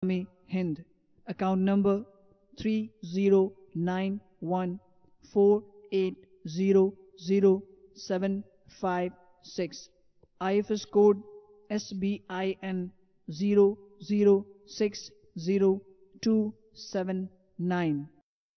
Army Hind, account number 309148000756, IFS code SBIN 00600279.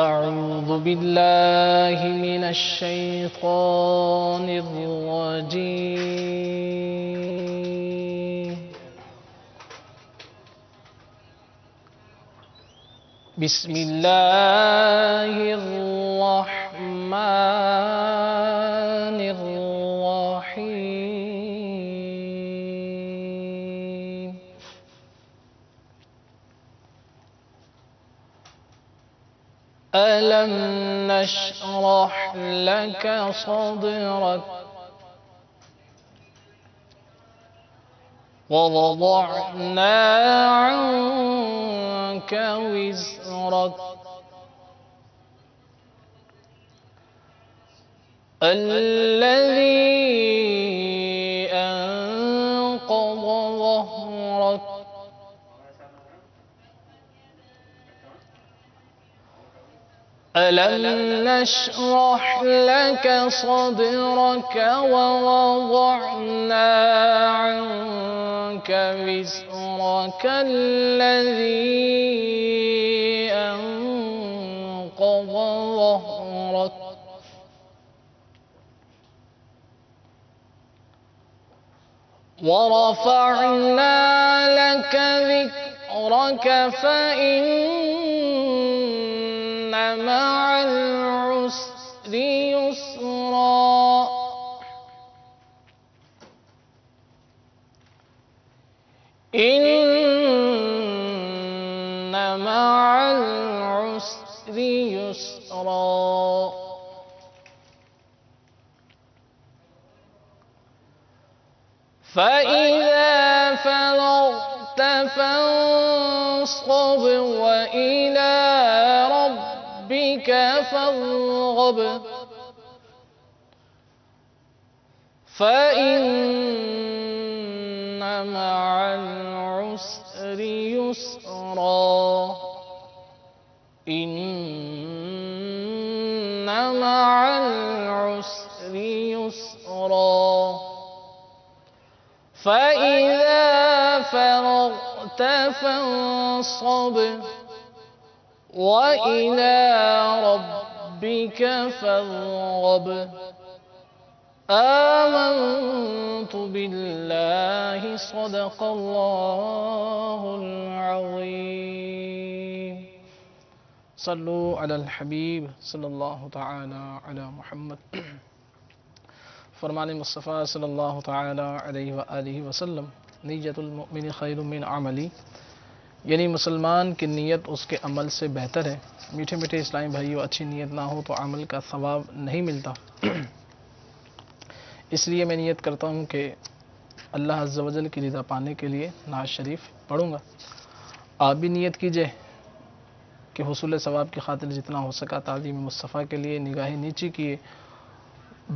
أعوذ بالله من الشيطان الرجيم. بسم الله الرحمن الرحيم. ألم نشرح لك صدرك ووضعنا عنك وزرك الذي أنقض ظهرك ألم نشرح لك صدرك ووضعنا عنك وزرك الذي أنقض ظهرك ورفعنا لك ذكرك فإن مع العسر يسرا إن مع العسر يسرا فإذا فرغت فانصب وإلى ربك فارغب فإن مع العسر يسرا إن مع العسر يسرا فإذا فرغت فانصب وإلى ربك فارغب آمنت بالله صدق الله العظيم. صلوا على الحبيب صلی اللہ تعالی علی محمد. فرمان مصطفیٰ صلی اللہ تعالی علیہ وآلہ وسلم، نیت المؤمن خیر من عملی، یعنی مسلمان کی نیت اس کے عمل سے بہتر ہے۔ میٹھے میٹھے اسلامی بھائیو، اچھی نیت نہ ہو تو عمل کا ثواب نہیں ملتا۔ اس لیے میں نیت کرتا ہوں کہ اللہ عز و جل کی رضا پانے کے لیے نعت شریف پڑھوں گا۔ آپ بھی نیت کیجئے کہ حصول ثواب کی خاطر جتنا ہو سکا تعظیم مصطفیٰ کے لیے نگاہیں نیچی کیے،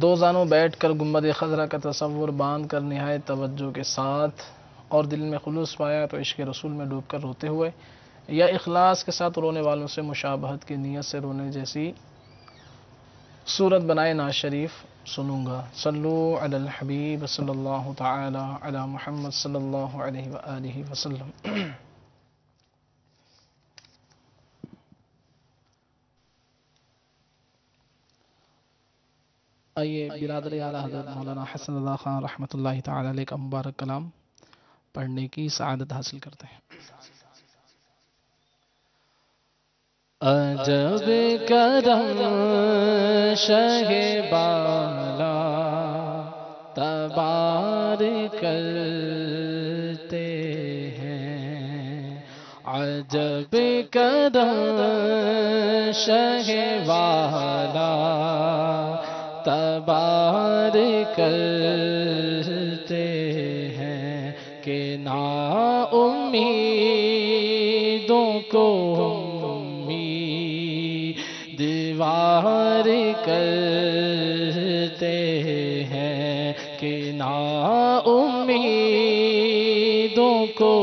دو زانوں بیٹھ کر گنبد خضرا کا تصور باندھ کر نہایت توجہ کے ساتھ، اور دل میں خلوص پایا تو عشق رسول میں ڈوب کر روتے ہوئے، یا اخلاص کے ساتھ رونے والوں سے مشابہت کی نیت سے رونے جیسی صورت بنائے نعت شریف سنوں گا۔ صلو علی الحبیب صلی اللہ تعالی علی محمد صلی اللہ علیہ وآلہ وسلم۔ آئیے برادر اعلیٰ حضرت مولانا حسن اللہ خان رحمۃ اللہ تعالی علیہ کا مبارک کلام پڑھنے کی سعادت حاصل کرتے ہیں۔ عجب کرم شہ بالا تبار کرتے ہیں، عجب کرم شہ والا تبار کرتے ہیں کہ نا امیدوں کو دیوار کرتے ہیں، کہ نا امیدوں کو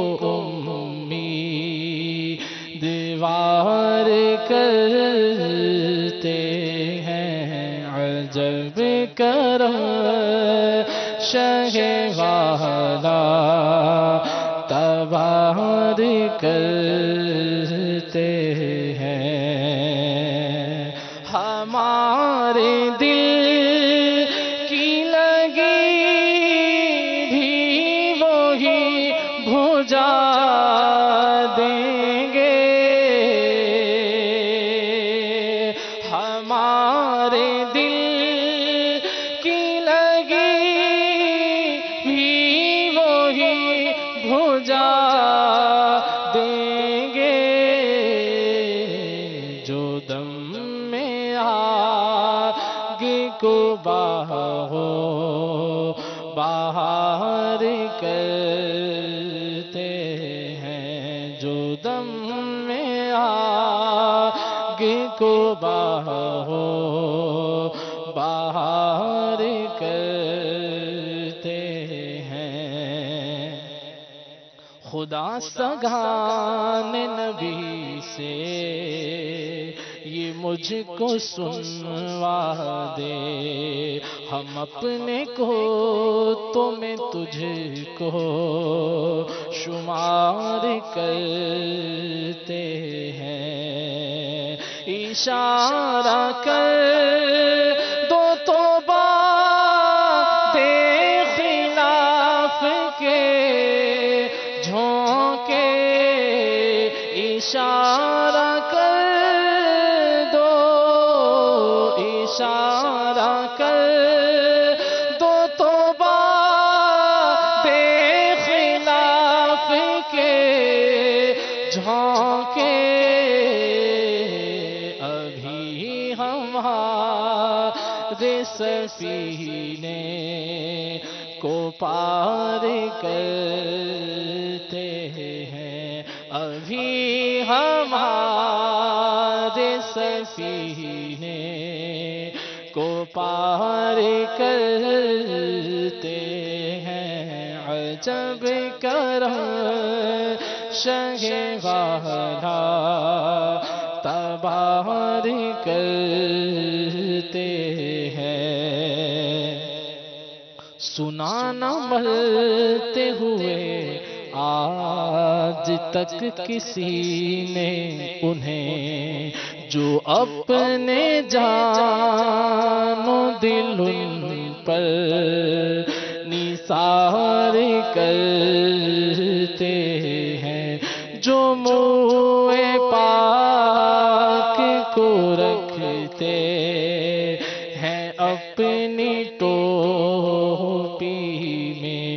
دیوار کرتے ہیں، عجب کرم شہ والا تبار کرتے ہیں۔ ہمارے دل کی لگی بھی وہی بھجا دیں گے، ہمارے دل کی لگی بھی وہی بھجا دیں گے، جو دم کو باہر کرتے ہیں، جو دم میں آگ کو باہر کرتے ہیں۔ خدا سگان نبی سے یہ مجھ کو سنوا دے، ہم اپنے کو تو میں تجھ کو شمار کرتے ہیں، اشارہ کر دو توبہ دے خلاف کے جھونکے، اشارہ کر اشارہ کر دو توبہ دے خلاف کے جھونکے، ابھی ہمارے سفینے کو پار کرتے ہیں، ابھی ہمارے سفینے کو پار کرتے ہیں، عجب کرم شہ والا تبار کرتے ہیں۔ سنا نہ ملتے ہوئے آج تک کسی نے انہیں، جو اپنے جان و دل ان پر نثار کرتے ہیں، جو منہ پاک کو رکھتے ہیں اپنی ٹوپی میں،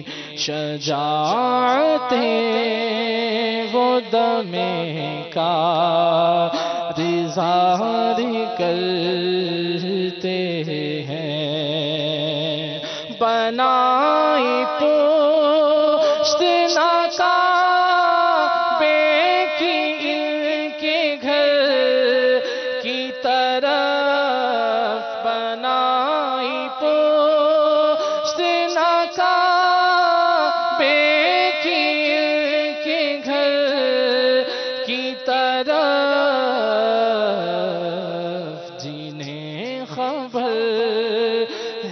شجاعتیں وہ دم کا اظہار کرتے ہیں، بنائی پشت ناکابے کی ان کے گھر کی طرف، بنائی پشت ناکابے کی ان کے گھر کی طرف، جنہیں خبر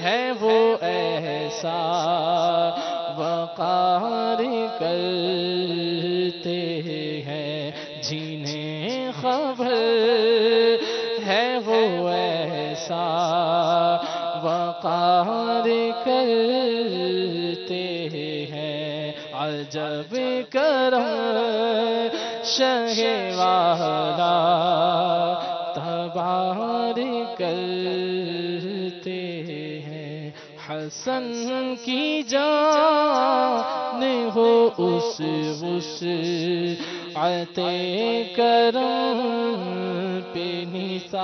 ہے وہ ایسا وقار کرتے ہیں، جنہیں خبر ہے وہ ایسا وقار کرتے ہیں۔ عجب کرم شہ والا تبارک کرتے ہیں، حسن کی جان ہو اس وسعت کرم پہ نثار،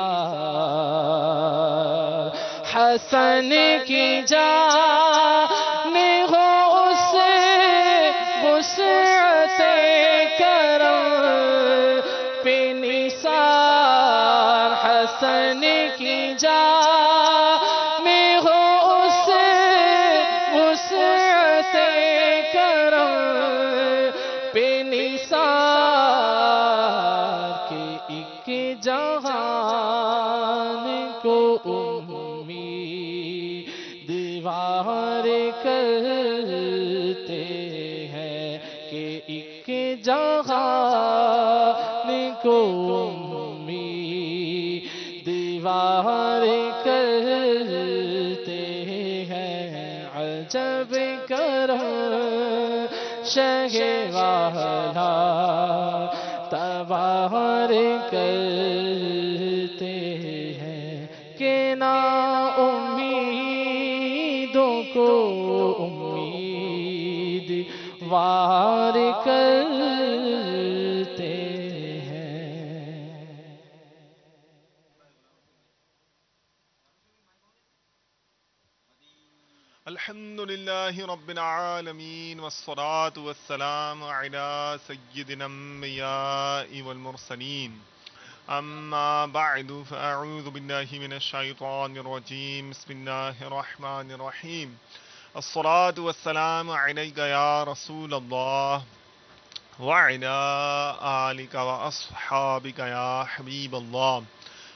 حسن کی جان ہو اس وسعت کرم پہ نثار، حسن کی جان ہو اس وسعت کرم پہ نثار، کہ ایک جہان کو امیدوار کرتے ہیں، کہ ایک جہان کو امیدوار کرتے ہیں۔ عجب کرم شہ والا تبارک کرتے ہیں، کہ نا امیدوں کو امید وار کرتے ہیں۔ الحمد للہ رب العالمین والصلاة والسلام علی سید الانبیاء والمرسلین، اما بعد فاعوذ باللہ من الشیطان الرجیم، بسم اللہ الرحمن الرحیم، الصلاة والسلام علیک یا رسول اللہ وعلی آلک واصحابک یا حبیب اللہ،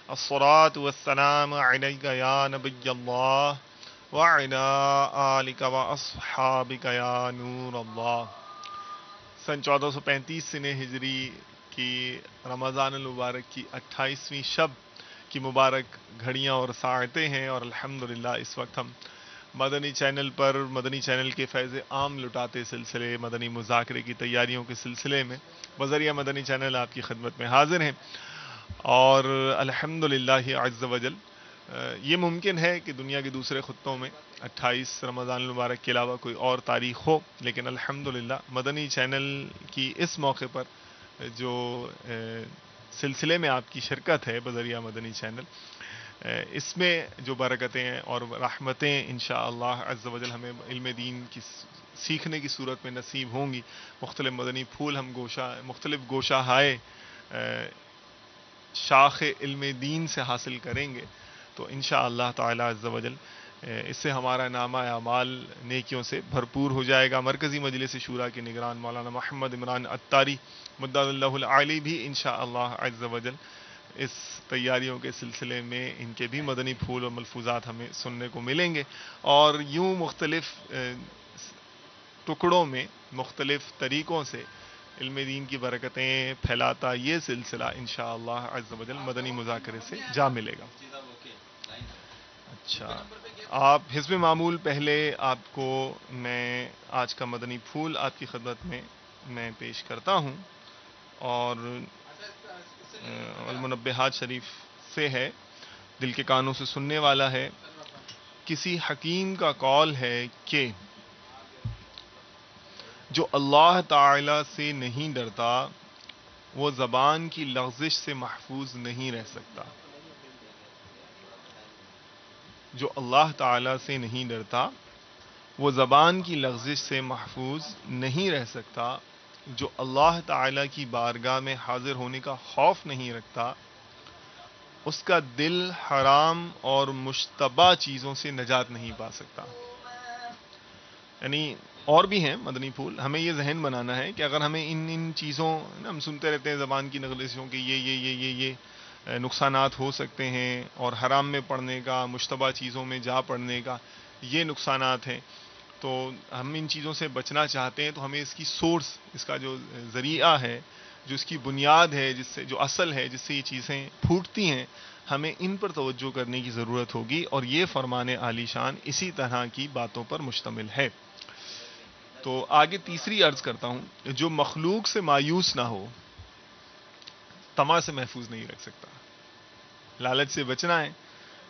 الصلاة والسلام علیک یا نبی اللہ وعلی آلک واصحابک یا نور اللہ۔ سن 1435 سنہ ہجری کی رمضان المبارک کی 28ویں شب کی مبارک گھڑیاں اور ساعتیں ہیں، اور الحمدللہ اس وقت ہم مدنی چینل پر مدنی چینل کے فیض عام لٹاتے سلسلے مدنی مذاکرے کی تیاریوں کے سلسلے میں بذریعہ مدنی چینل آپ کی خدمت میں حاضر ہیں، اور الحمدللہ عز وجل یہ ممکن ہے کہ دنیا کے دوسرے خطوں میں 28 رمضان المبارک کے علاوہ کوئی اور تاریخ ہو، لیکن الحمدللہ مدنی چینل کی اس موقع پر جو سلسلے میں آپ کی شرکت ہے بذریعہ مدنی چینل، اس میں جو برکتیں اور رحمتیں انشاءاللہ عز و جل ہمیں علم دین کی سیکھنے کی صورت میں نصیب ہوں گی، مختلف مدنی پھول ہم مختلف گوشہ ہائے شاخ علم دین سے حاصل کریں گے، تو انشاءاللہ تعالی عز و جل اس سے ہمارا نامہ اعمال نیکیوں سے بھرپور ہو جائے گا۔ مرکزی مجلس شورا کے نگران مولانا محمد عمران عطاری مدد اللہ العالی بھی انشاءاللہ عز و جل اس تیاریوں کے سلسلے میں ان کے بھی مدنی پھول و ملفوظات ہمیں سننے کو ملیں گے، اور یوں مختلف ٹکڑوں میں مختلف طریقوں سے علم دین کی برکتیں پھیلاتا یہ سلسلہ انشاءاللہ عز و جل مدنی مذاکرے سے جا ملے گا۔ اچھا، آپ حزب معمول پہلے آپ کو میں آج کا مدنی پھول آپ کی خدمت میں پیش کرتا ہوں، اور المنبہات شریف سے ہے، دل کے کانوں سے سننے والا ہے۔ کسی حکیم کا قول ہے کہ جو اللہ تعالی سے نہیں ڈرتا وہ زبان کی لغزش سے محفوظ نہیں رہ سکتا. جو اللہ تعالی سے نہیں ڈرتا وہ زبان کی لغزش سے محفوظ نہیں رہ سکتا. جو اللہ تعالی کی بارگاہ میں حاضر ہونے کا خوف نہیں رکھتا اس کا دل حرام اور مشتبہ چیزوں سے نجات نہیں پا سکتا. یعنی اور بھی ہیں مدنی پھول، ہمیں یہ ذہن بنانا ہے کہ اگر ہمیں ان چیزوں، ہم سنتے رہتے ہیں زبان کی لغزشوں کے یہ نقصانات ہو سکتے ہیں، اور حرام میں پڑھنے کا، مشتبہ چیزوں میں جا پڑنے کا یہ نقصانات ہیں، تو ہم ان چیزوں سے بچنا چاہتے ہیں تو ہمیں اس کی سورس، اس کا جو ذریعہ ہے، جو اس کی بنیاد ہے، جس سے جو اصل ہے، جس سے یہ چیزیں پھوٹتی ہیں، ہمیں ان پر توجہ کرنے کی ضرورت ہوگی، اور یہ فرمان عالی شان اسی طرح کی باتوں پر مشتمل ہے. تو آگے تیسری عرض کرتا ہوں، جو مخلوق سے مایوس نہ ہو طمع سے محفوظ نہیں رکھ سکتا. لالچ سے بچنا ہے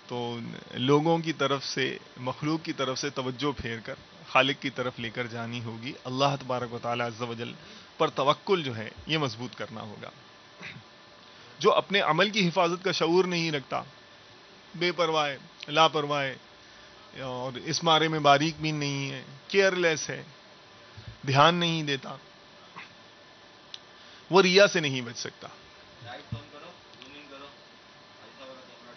تو لوگوں کی طرف سے، مخلوق کی طرف سے توجہ پھیر کر خالق کی طرف لے کر جانی ہوگی. اللہ تبارک و تعالی عز و جل پر توکل جو ہے یہ مضبوط کرنا ہوگا. جو اپنے عمل کی حفاظت کا شعور نہیں رکھتا، بے پرواہ ہے، لاپرواہ ہے، اور اس بارے میں باریک بھی نہیں ہے، کیئر لیس ہے، دھیان نہیں دیتا، وہ ریا سے نہیں بچ سکتا.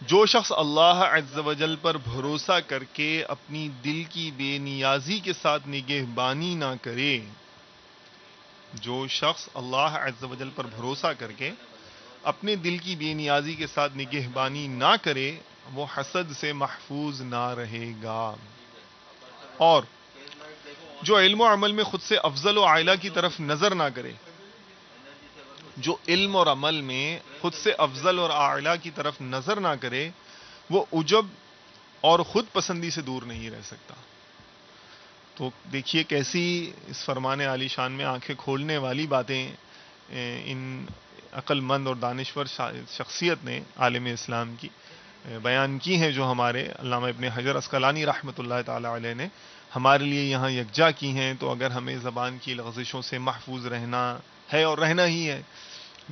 جو شخص اللہ عز و جل پر بھروسہ کر کے اپنی دل کی بے نیازی کے ساتھ نگہبانی نہ کرے، جو شخص اللہ عز و جل پر بھروسہ کر کے اپنے دل کی بے نیازی کے ساتھ نگہبانی نہ کرے، وہ حسد سے محفوظ نہ رہے گا. اور جو علم و عمل میں خود سے افضل و اعلیٰ کی طرف نظر نہ کرے، جو علم اور عمل میں خود سے افضل اور اعلیٰ کی طرف نظر نہ کرے، وہ عجب اور خود پسندی سے دور نہیں رہ سکتا. تو دیکھیے کیسی اس فرمان عالی شان میں آنکھیں کھولنے والی باتیں ان عقل مند اور دانشور شخصیت نے، عالم اسلام کی، بیان کی ہیں، جو ہمارے علامہ ابن حجر عسقلانی رحمۃ اللہ تعالی علیہ نے ہمارے لیے یہاں یکجا کی ہیں. تو اگر ہمیں زبان کی لغزشوں سے محفوظ رہنا ہے، اور رہنا ہی ہے،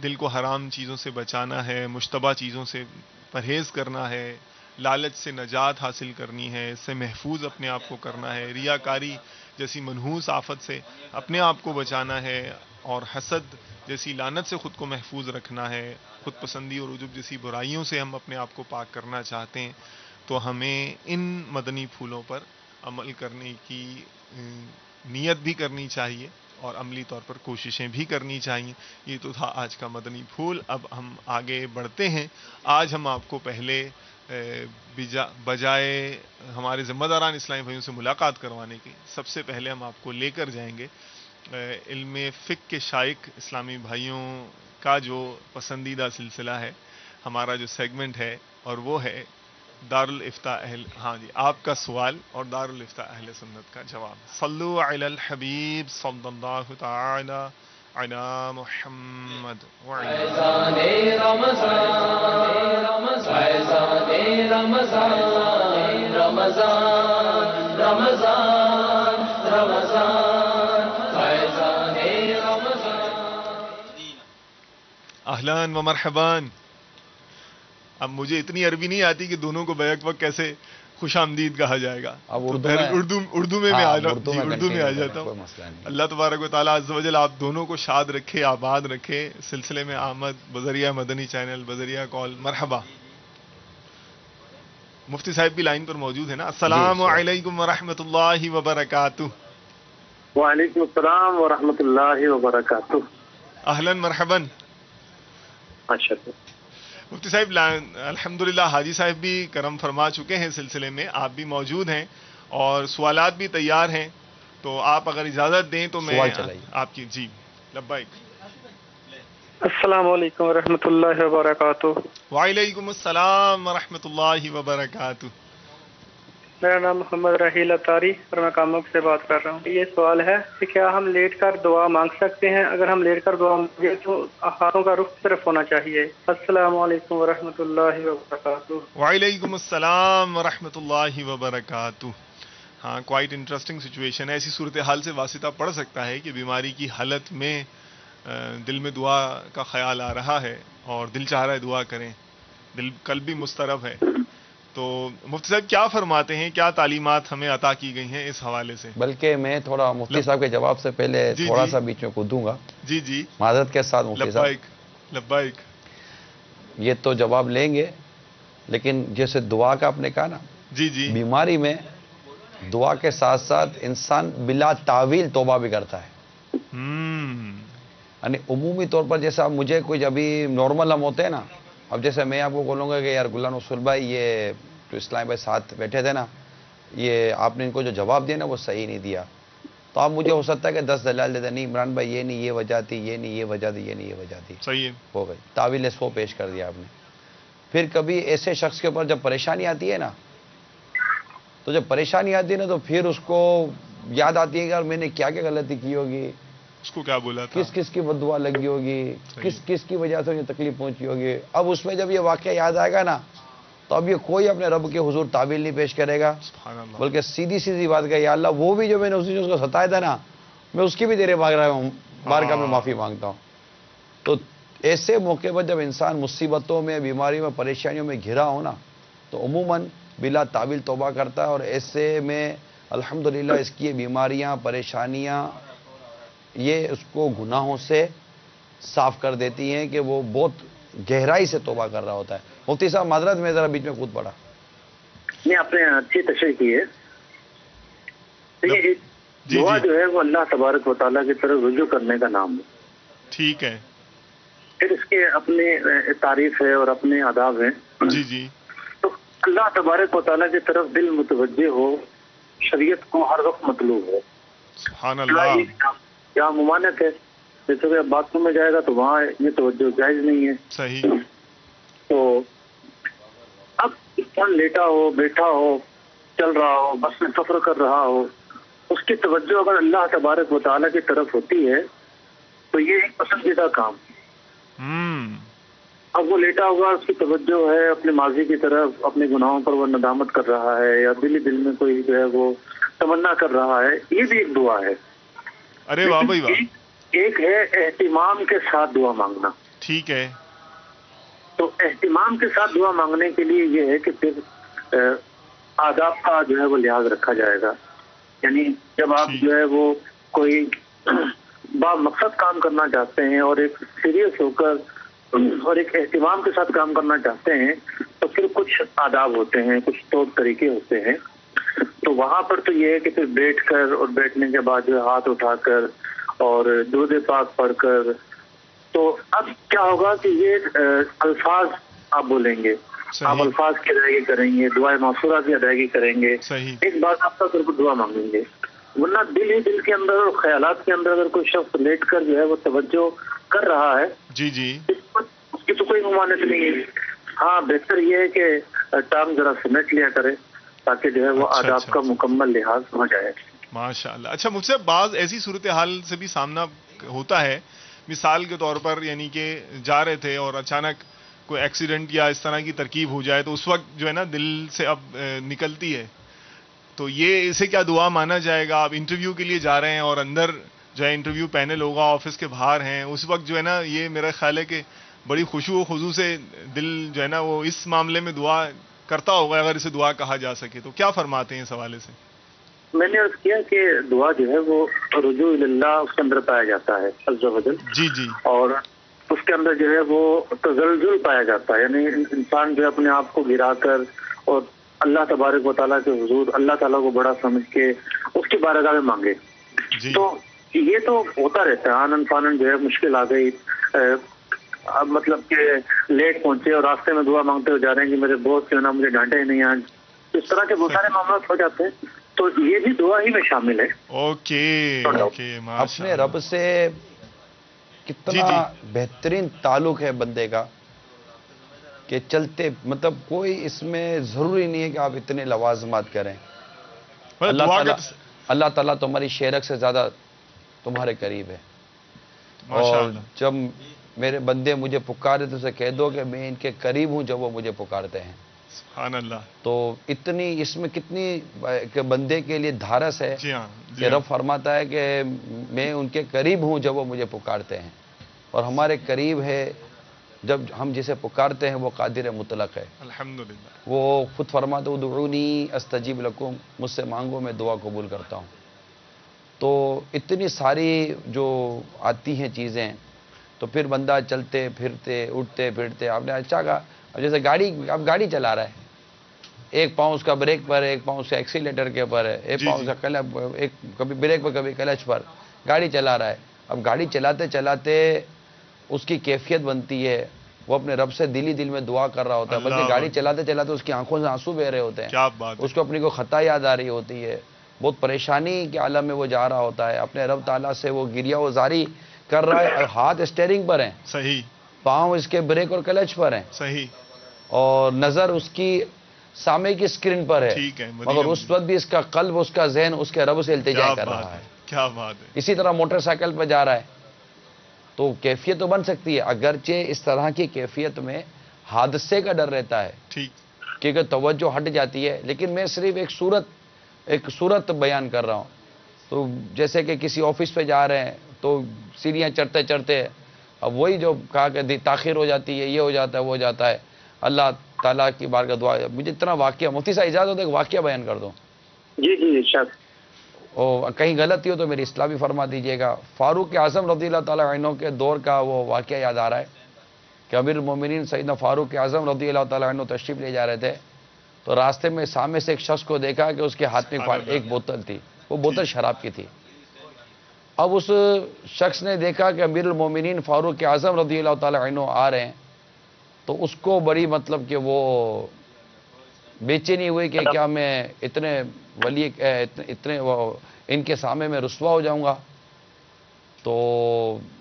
دل کو حرام چیزوں سے بچانا ہے، مشتبہ چیزوں سے پرہیز کرنا ہے، لالچ سے نجات حاصل کرنی ہے، اس سے محفوظ اپنے آپ کو کرنا ہے، ریاکاری جیسی منحوس آفت سے اپنے آپ کو بچانا ہے، اور حسد جیسی لعنت سے خود کو محفوظ رکھنا ہے، خود پسندی اور عجب جیسی برائیوں سے ہم اپنے آپ کو پاک کرنا چاہتے ہیں، تو ہمیں ان مدنی پھولوں پر عمل کرنے کی نیت بھی کرنی چاہیے، اور عملی طور پر کوششیں بھی کرنی چاہیے. یہ تو تھا آج کا مدنی پھول. اب ہم آگے بڑھتے ہیں. آج ہم آپ کو پہلے بجائے ہمارے ذمہ داران اسلامی بھائیوں سے ملاقات کروانے کی، سب سے پہلے ہم آپ کو لے کر جائیں گے علم فقہ کے شائق اسلامی بھائیوں کا جو پسندیدہ سلسلہ ہے، ہمارا جو سیگمنٹ ہے، اور وہ ہے دارالافتاء ہاں جی، آپ کا سوال اور دارالافتاء اہل سنت کا جواب. صلو علی الحبیب صلی اللہ تعالی علی محمد فیضان رمضان فیضان رمضان رمضان رمضان رمضان فیضان رمضان. اہلان و مرحبان. اب مجھے اتنی عربی نہیں آتی کہ دونوں کو بیک وقت کیسے خوش آمدید کہا جائے گا. اب اردو میں میں آ جاتا ہوں. اللہ تبارک و تعالیٰ عز و جل آپ دونوں کو شاد رکھے، آباد رکھے. سلسلے میں آمد بذریعہ مدنی چینل، بذریعہ کال، مرحبا. مفتی صاحب بھی لائن پر موجود ہے نا. السلام علیکم ورحمۃ اللہ وبرکاتہ. وعلیکم السلام ورحمۃ اللہ وبرکاتہ. اہلاً مرحباً. ماشاء اللہ. مفتی صاحب الحمدللہ حاجی صاحب بھی کرم فرما چکے ہیں سلسلے میں، آپ بھی موجود ہیں اور سوالات بھی تیار ہیں، تو آپ اگر اجازت دیں تو میں آپ کی جی لبیک. السلام علیکم ورحمۃ اللہ وبرکاتہ. وعلیکم السلام ورحمۃ اللہ وبرکاتہ. میرا نام محمد راحیل اطاری اور میں کامک سے بات کر رہا ہوں. یہ سوال ہے کہ کیا ہم لیٹ کر دعا مانگ سکتے ہیں؟ اگر ہم لیٹ کر دعا مانگے تو ہاتھوں کا رخ صرف ہونا چاہیے. السلام علیکم ورحمۃ اللہ وبرکاتہ. وعلیکم السلام ورحمۃ اللہ وبرکاتہ. ہاں کوائٹ انٹرسٹنگ سچویشن ہے. ایسی صورتحال سے واسطہ پڑ سکتا ہے کہ بیماری کی حالت میں دل میں دعا کا خیال آ رہا ہے اور دل چاہ رہا ہے دعا کریں, دل قلب بھی مضطرب ہے. تو مفتی صاحب کیا فرماتے ہیں, کیا تعلیمات ہمیں عطا کی گئی ہیں اس حوالے سے؟ بلکہ میں تھوڑا مفتی صاحب کے جواب سے پہلے جی تھوڑا جی سا بیچ میں کودوں گا. جی جی معذرت کے ساتھ مفتی صاحب, لبائک لبائک. یہ تو جواب لیں گے, لیکن جیسے دعا کا آپ نے کہا نا, جی جی بیماری میں دعا کے ساتھ ساتھ انسان بلا تعویل توبہ بھی کرتا ہے. یعنی عمومی طور پر جیسے اب مجھے کوئی ابھی نارمل ہم ہوتے ہیں نا, اب جیسے میں آپ کو بولوں گا کہ یار غلام رسول بھائی یہ جو اسلام بھائی ساتھ بیٹھے تھے نا, یہ آپ نے ان کو جو جواب دیا نا وہ صحیح نہیں دیا, تو اب مجھے ہو سکتا ہے کہ 10 دلال دیتے, نہیں عمران بھائی یہ نہیں یہ وجہ تھی, یہ نہیں یہ وجہ تھی, یہ نہیں یہ وجہ تھی, صحیح ہے, ہو گئی تعویل 100 پیش کر دیا آپ نے. پھر کبھی ایسے شخص کے اوپر جب پریشانی آتی ہے نا, تو جب پریشانی آتی ہے نا تو پھر اس کو یاد آتی ہے کہ یار میں نے کیا کیا غلطی کی ہوگی, اس کو کیا بولا تھا, کس کس کی بد دعا لگی ہوگی, کس کس کی وجہ سے انہیں تکلیف پہنچی ہوگی. اب اس میں جب یہ واقعہ یاد آئے گا نا, تو اب یہ کوئی اپنے رب کے حضور تعویل نہیں پیش کرے گا, سبحان اللہ. بلکہ سیدھی سیدھی بات کہ یا اللہ وہ بھی جو میں نے اس دن اس کو ستایا تھا نا, میں اس کی بھی تیرے مانگ رہا ہوں, بارگاہ میں معافی مانگتا ہوں. تو ایسے موقع پر جب انسان مصیبتوں میں, بیماریوں میں, پریشانیوں میں گھرا ہو نا, تو عموماً بلا تعویل توبہ کرتا ہے, اور ایسے میں الحمدللہ اس کی بیماریاں پریشانیاں یہ اس کو گناہوں سے صاف کر دیتی ہیں کہ وہ بہت گہرائی سے توبہ کر رہا ہوتا ہے. مفتی صاحب معذرت میں ذرا بیچ میں کود پڑا. نہیں, آپ نے اچھی تشریح کی ہے. دعا جو ہے وہ اللہ تبارک و تعالیٰ کی طرف رجوع کرنے کا نام ہے. ٹھیک ہے. پھر اس کے اپنے تعریف ہے اور اپنے آداب ہیں. جی جی. تو اللہ تبارک و تعالیٰ کی طرف دل متوجہ ہو, شریعت کو ہر وقت مطلوب ہے. سبحان اللہ. کیا ممانعت ہے, جیسے کہ باتھ روم میں جائے گا تو وہاں یہ توجہ جائز نہیں ہے. صحیح. تو اب انسان لیٹا ہو, بیٹھا ہو, چل رہا ہو, بس میں سفر کر رہا ہو, اس کی توجہ اگر اللہ تبارک و تعالیٰ کی طرف ہوتی ہے تو یہ ایک پسندیدہ کام. اب وہ لیٹا ہوا, اس کی توجہ ہے اپنے ماضی کی طرف, اپنے گناہوں پر وہ ندامت کر رہا ہے, یا دل میں کوئی جو ہے وہ تمنا کر رہا ہے, یہ بھی ایک دعا ہے. ارے واہ بھائی واہ. ایک ہے اہتمام کے ساتھ دعا مانگنا. ٹھیک ہے. تو اہتمام کے ساتھ دعا مانگنے کے لیے یہ ہے کہ پھر آداب کا جو ہے وہ لحاظ رکھا جائے گا. یعنی جب آپ جو ہے وہ کوئی با مقصد کام کرنا چاہتے ہیں اور ایک سیریس ہو کر اور ایک اہتمام کے ساتھ کام کرنا چاہتے ہیں, تو پھر کچھ آداب ہوتے ہیں, کچھ طور طریقے ہوتے ہیں. تو وہاں پر تو یہ ہے کہ پھر بیٹھ کر اور بیٹھنے کے بعد جو ہاتھ اٹھا کر اور درود پاک پڑھ کر, تو اب کیا ہوگا کہ یہ الفاظ آپ بولیں گے, آپ الفاظ کی ادائیگی کریں گے, دعائے معصورہ کی ادائیگی کریں گے, ایک بات آپ کا دعا مانگیں گے. ورنہ دل ہی دل کے اندر اور خیالات کے اندر اگر کوئی شخص لیٹ کر جو ہے وہ توجہ کر رہا ہے, جی جی, اس کی تو کوئی ممانعت نہیں ہے. ہاں, بہتر یہ ہے کہ ٹانگ ذرا سمیٹ لیا کرے تاکہ جو ہے وہ آداب کا مکمل لحاظ ہو جائے. ماشاء اللہ. اچھا مجھ سے بعض ایسی صورتحال سے بھی سامنا ہوتا ہے, مثال کے طور پر یعنی کہ جا رہے تھے اور اچانک کوئی ایکسیڈنٹ یا اس طرح کی ترکیب ہو جائے, تو اس وقت جو ہے نا دل سے اب نکلتی ہے, تو یہ اسے کیا دعا مانا جائے گا؟ آپ انٹرویو کے لیے جا رہے ہیں اور اندر جو ہے انٹرویو پینل ہوگا, آفس کے باہر ہیں, اس وقت جو ہے نا یہ میرا خیال ہے کہ بڑی خشوع و خضوع سے دل جو ہے نا وہ اس معاملے میں دعا کرتا ہوگا, اگر اسے دعا کہا جا سکے. تو کیا فرماتے ہیں اس حوالے سے؟ میں نے عرض کیا کہ دعا جو ہے وہ رجوع اللہ اس کے اندر پایا جاتا ہے عز و جل. جی جی. اور اس کے اندر جو ہے وہ تزلزل پایا جاتا ہے, یعنی انسان جو ہے اپنے آپ کو گرا کر اور اللہ تبارک و تعالیٰ کے حضور اللہ تعالیٰ کو بڑا سمجھ کے اس کی بارگاہ میں مانگے. تو یہ تو ہوتا رہتا ہے, آنن فانن جو ہے مشکل آ گئی, اب مطلب کہ لیٹ پہنچے اور راستے میں دعا مانگتے ہوئے جا رہے ہیں کہ میرے بہت کیوں نہ مجھے ڈانٹے ہی نہیں آج, اس طرح کے بہت سارے معاملات ہو جاتے ہیں. تو یہ بھی دعا ہی میں شامل ہے. اوکے. اپنے رب سے کتنا بہترین تعلق ہے بندے کا کہ چلتے, مطلب کوئی اس میں ضروری نہیں ہے کہ آپ اتنے لوازمات کریں. اللہ تعالیٰ تمہاری شیرک سے زیادہ تمہارے قریب ہے. اور جب میرے بندے مجھے پکارے تو اسے کہہ دو کہ میں ان کے قریب ہوں جب وہ مجھے پکارتے ہیں. سبحان اللہ. تو اتنی اس میں کتنی کہ بندے کے لیے دھارس ہے جی ہاں کہ رب فرماتا ہے کہ میں ان کے قریب ہوں جب وہ مجھے پکارتے ہیں، اور ہمارے قریب ہے جب ہم جسے پکارتے ہیں وہ قادر مطلق ہے. الحمدللہ. وہ خود فرماتے ادعونی استجیب لکم، مجھ سے مانگو میں دعا قبول کرتا ہوں. تو اتنی ساری جو آتی ہیں چیزیں، تو پھر بندہ چلتے پھرتے اٹھتے پھرتے، آپ نے اچھا کہا، اب جیسے اب گاڑی چلا رہا ہے، ایک پاؤں اس کا بریک پر ہے، ایک پاؤں اس کا ایکسیلیٹر کے پر ہے، ایک پاؤں اس کا ایک کبھی بریک پر کبھی کلچ پر گاڑی چلا رہا ہے. اب گاڑی چلاتے چلاتے اس کی کیفیت بنتی ہے، وہ اپنے رب سے دل میں دعا کر رہا ہوتا ہے، بلکہ گاڑی چلاتے چلاتے اس کی آنکھوں سے آنسو بہ رہے ہوتے ہیں. کیا بات ہے. اس کو اپنی کو خطا یاد آ رہی ہوتی ہے، بہت پریشانی کے عالم میں وہ جا رہا ہوتا ہے، اپنے رب تعالیٰ سے وہ گریہ وزاری کر رہا ہے. ہاتھ اسٹیئرنگ پر ہیں، صحیح. پاؤں اس کے بریک اور کلچ پر ہیں، صحیح. اور نظر اس کی سامنے کی اسکرین پر ہے، ٹھیک ہے. مگر اس وقت بھی اس کا قلب، اس کا ذہن اس کے رب سے التجا کر رہا ہے. کیا بات ہے. اسی طرح موٹر سائیکل پہ جا رہا ہے تو کیفیت تو بن سکتی ہے، اگرچہ اس طرح کی کیفیت میں حادثے کا ڈر رہتا ہے، ٹھیک. کیونکہ توجہ ہٹ جاتی ہے. لیکن میں صرف ایک صورت بیان کر رہا ہوں. تو جیسے کہ کسی آفس پہ جا رہے ہیں تو سیڑھیاں چڑھتے چڑھتے، اب وہی جو کہا کہ تاخیر ہو جاتی ہے، یہ ہو جاتا ہے وہ ہو جاتا ہے، اللہ تعالیٰ کی بارگاہ دعا. مجھے اتنا واقعہ، مفتی صاحب اجازت ہے ایک واقعہ بیان کر دوں؟ جی جی ارشاد. اور کہیں غلطی ہو تو میری اصلاح بھی فرما دیجیے گا. فاروق اعظم رضی اللہ تعالیٰ عنہ کے دور کا وہ واقعہ یاد آ رہا ہے کہ امیر المومنین سیدنا فاروق اعظم رضی اللہ تعالیٰ عنہ تشریف لے جا رہے تھے، تو راستے میں سامنے سے ایک شخص کو دیکھا کہ اس کے ہاتھ میں ایک بوتل تھی، وہ بوتل شراب کی تھی. اب اس شخص نے دیکھا کہ امیر المومنین فاروق اعظم رضی اللہ تعالیٰ عنہ آ رہے ہیں، تو اس کو بڑی مطلب کہ وہ بے چینی ہوئی کہ کیا میں اتنے ولی اتنے ان کے سامنے میں رسوا ہو جاؤں گا. تو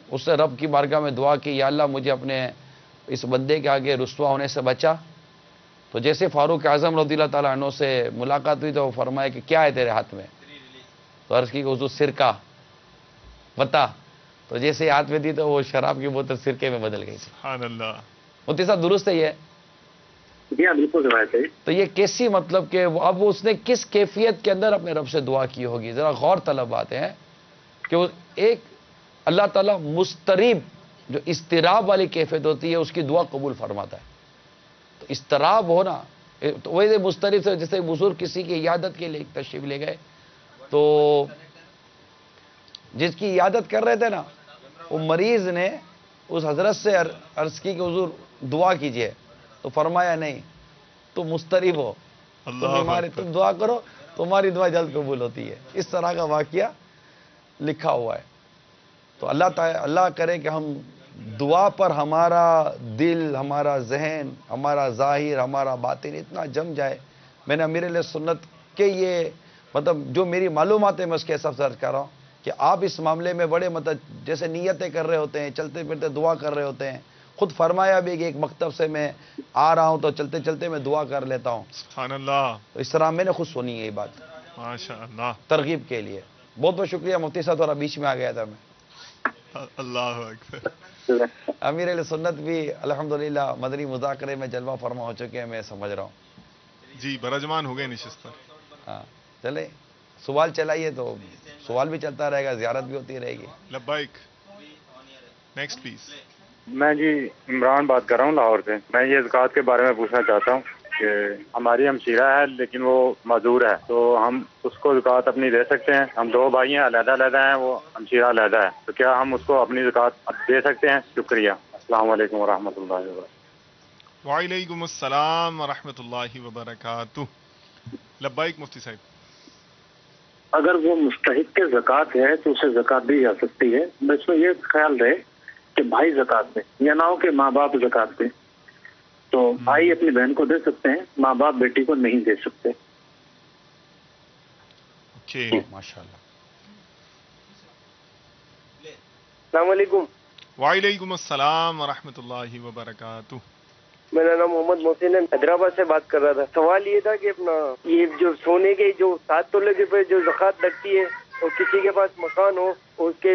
اس نے رب کی بارگاہ میں دعا کی، یا اللہ مجھے اپنے اس بندے کے آگے رسوا ہونے سے بچا. تو جیسے فاروق اعظم رضی اللہ تعالیٰ عنہ سے ملاقات ہوئی تو وہ فرمایا کہ کیا ہے تیرے ہاتھ میں؟ تو عرض کی کہ حضور سرکہ. بتا. تو جیسے ہاتھ میں دی تو وہ شراب کی بوتل سرکے میں بدل گئی. سبحان اللہ. مفتی صاحب درست ہے یہ؟ جی ہاں بالکل روایت ہے. تو یہ کیسی مطلب کہ اب اس نے کس کیفیت کے اندر اپنے رب سے دعا کی ہوگی، ذرا غور طلب باتیں ہیں کہ وہ ایک اللہ تعالیٰ مستریب، جو اضطراب والی کیفیت ہوتی ہے اس کی دعا قبول فرماتا ہے. تو اضطراب ہونا تو ویسے مستریب سے، جیسے بزرگ کسی کی عیادت کے لیے تشریف لے گئے تو جس کی عیادت کر رہے تھے نا، وہ مریض نے اس حضرت سے عرض کی کہ حضور دعا کیجئے، تو فرمایا نہیں، تم مستریب ہو، تم دعا کرو، تمہاری دعا جلد قبول ہوتی ہے. اس طرح کا واقعہ لکھا ہوا ہے. تو اللہ کرے کہ ہم دعا پر ہمارا دل، ہمارا ذہن، ہمارا ظاہر، ہمارا باطن اتنا جم جائے. میں نے امیر علیہ سنت کے یہ مطلب جو میری معلومات ہے میں اس کے حساب سے عرض کر رہا ہوں کہ آپ اس معاملے میں بڑے مطلب جیسے نیتیں کر رہے ہوتے ہیں، چلتے پھرتے دعا کر رہے ہوتے ہیں. خود فرمایا بھی کہ ایک مکتب سے میں آ رہا ہوں تو چلتے چلتے میں دعا کر لیتا ہوں. سبحان اللہ. تو اس طرح میں نے خود سنی ہے یہ بات، ماشاء اللہ، ترغیب کے لیے. بہت بہت شکریہ مفتی صاحب، تھوڑا بیچ میں آ گیا تھا میں. اللہ اکبر. امیر علیہ سنت بھی الحمدللہ مدنی مذاکرے میں جلوہ فرما ہو چکے ہیں، میں سمجھ رہا ہوں. جی برجمان ہو گئے نشست پر. ہاں چلے سوال چلائیے تو سوال بھی چلتا رہے گا، زیارت بھی ہوتی رہے گی. لبیک. Next please. میں جی عمران بات کر رہا ہوں لاہور سے. میں یہ زکوٰۃ کے بارے میں پوچھنا چاہتا ہوں کہ ہماری ہمشیرہ ہے لیکن وہ معذور ہے، تو ہم اس کو زکوٰۃ اپنی دے سکتے ہیں؟ ہم دو بھائی ہیں، علیحدہ علیحدہ ہیں، وہ ہمشیرہ علیحدہ ہے، تو کیا ہم اس کو اپنی زکوٰۃ دے سکتے ہیں؟ شکریہ. السلام علیکم ورحمۃ اللہ وبرکاتہ. وعلیکم السلام ورحمۃ اللہ وبرکاتہ. لبیک مفتی صاحب. اگر وہ مستحق کے زکوٰۃ ہے تو اسے زکوٰۃ دی جا سکتی ہے، بس میں یہ خیال رہے کہ بھائی زکوٰۃ دیں، یا نہ ہو کہ ماں باپ زکوٰۃ دیں. تو بھائی اپنی بہن کو دے سکتے ہیں، ماں باپ بیٹی کو نہیں دے سکتے. ماشاء اللہ. السلام علیکم. وعلیکم السلام ورحمۃ اللہ وبرکاتہ. میرا نام محمد محسن ہے، حیدرآباد سے بات کر رہا تھا. سوال یہ تھا کہ اپنا یہ جو سونے کے جو 7 تولے کے پہ جو زکوٰۃ لگتی ہے، اور کسی کے پاس مکان ہو اور اس کے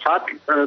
7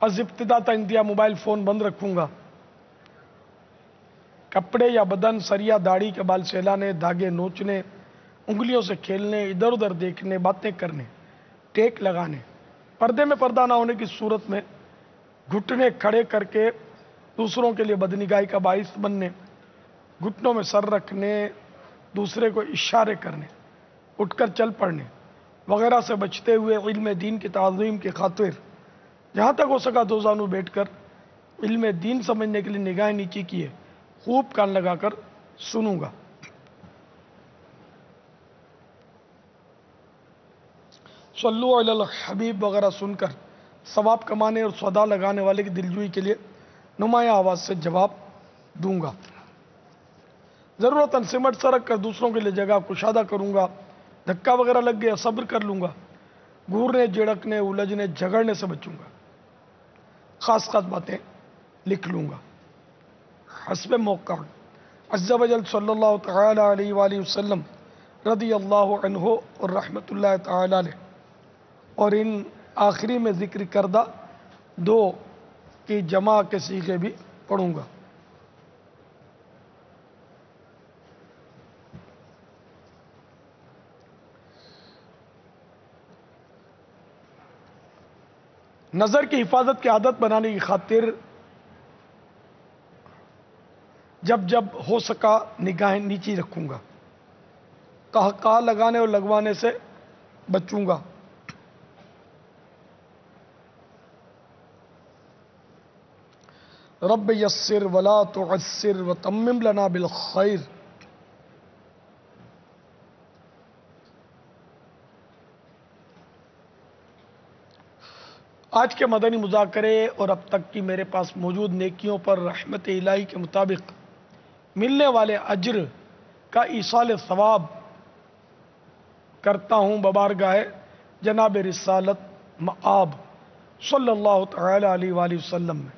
از ابتدا تا انتہا موبائل فون بند رکھوں گا. کپڑے یا بدن، سر یا داڑھی کے بال سہلانے، دھاگے نوچنے، انگلیوں سے کھیلنے، ادھر ادھر دیکھنے، باتیں کرنے، ٹیک لگانے، پردے میں پردہ نہ ہونے کی صورت میں گھٹنے کھڑے کر کے دوسروں کے لیے بدنگاہی کا باعث بننے، گھٹنوں میں سر رکھنے، دوسرے کو اشارے کرنے، اٹھ کر چل پڑنے وغیرہ سے بچتے ہوئے علم دین کی تعظیم کی خاطر جہاں تک ہو سکا دو زانو بیٹھ کر علم دین سمجھنے کے لیے نگاہیں نیچی کیے خوب کان لگا کر سنوں گا. صلو علی الحبیب وغیرہ سن کر ثواب کمانے اور صدا لگانے والے کی دلجوئی کے لیے نمایاں آواز سے جواب دوں گا. ضرورتاً سمٹ سرک کر دوسروں کے لیے جگہ کشادہ کروں گا. دھکا وغیرہ لگ گیا صبر کر لوں گا. گھورنے، جھڑکنے، الجھنے، جھگڑنے سے بچوں گا. خاص خاص باتیں لکھ لوں گا. حسب موقع عز و جل صلی اللہ تعالی علیہ وآلہ وسلم رضی اللہ عنہ اور رحمت اللہ تعالی علیہ اور ان آخری میں ذکر کردہ دو کی جمع کے صیغے بھی پڑھوں گا. نظر کی حفاظت کی عادت بنانے کی خاطر جب جب ہو سکا نگاہیں نیچی رکھوں گا. قہقہ لگانے اور لگوانے سے بچوں گا. رب یسر ولا تعسر وتمم لنا بالخیر. آج کے مدنی مذاکرے اور اب تک کی میرے پاس موجود نیکیوں پر رحمت الہی کے مطابق ملنے والے اجر کا ایصال ثواب کرتا ہوں ببارگاہ جناب رسالت مآب صلی اللہ تعالی علیہ وآلہ وسلم میں.